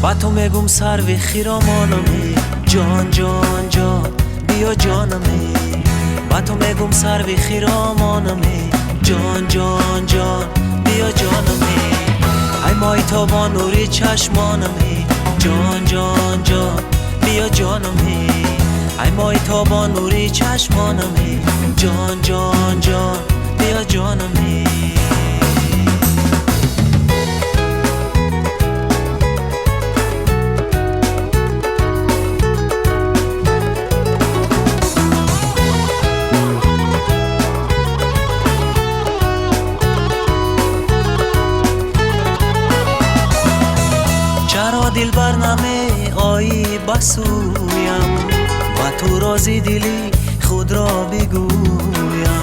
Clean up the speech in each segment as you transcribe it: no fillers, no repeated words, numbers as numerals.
با تو میگم سروی خیرامانمی، جان جان جان بیا جانمی. با تو میگم سروی خیرامانمی، جان جان جان بیا جانمی. ای مای تابا نوری چشمانمی، جان جان جان بیا جانمی. ای مای تابا نوری چشمانمی، جان جان جان بیا جانمی. چرا دل بر نمی آیی بسویم، با تو رازی دلی خود را بگویم.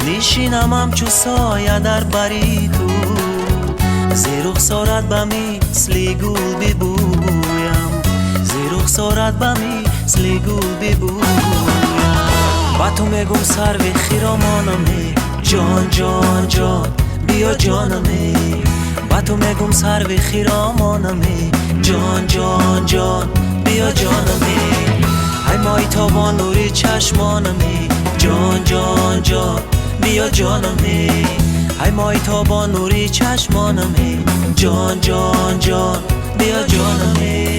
نشینم همچو سایه در بری تو، زی رخسارت به مثل گل ببویم. زی رخسارت به مثل گل ببویم. با تو میگم سروی خیرامانمی، جان جان جان بیا جانمی. با تو میگم سروی خیرامانمی، جان جان جان بیا جانمی. ای مای تابا نوری چشمانمی، جان جان جان بیا جانمی. ای مای تابا نوری چشمانمی، جان جان جان بیا جانمی.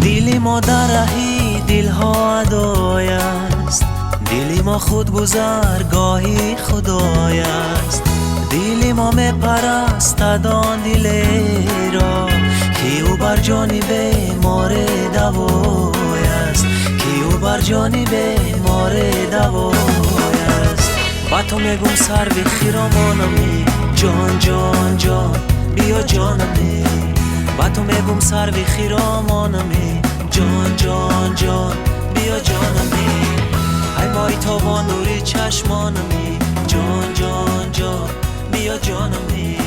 دلی ما در رهی دلها ادای است، دلی ما خود گذرگاهی خدای است. دلی ما می پرستد آن دلی را، که او بر جانی بیمار دوای است. که او بر جانی بیمار دوای است. با تو میگم سروی خیرامانمی، جان جان جان بیا جانمی. با تو میگم سروی خیرامانمی، جان جان جان بیا جانمی. ای مای تابا نوری چشمانمی، جان جان جان بیا جانمی.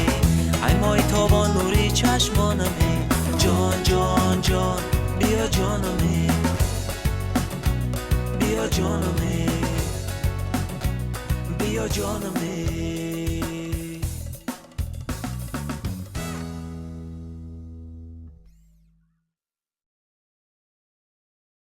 ای مای تابا نوری چشمانمی، جان جان جان بیا جانمی. بیا جانمی، بیا جانمی.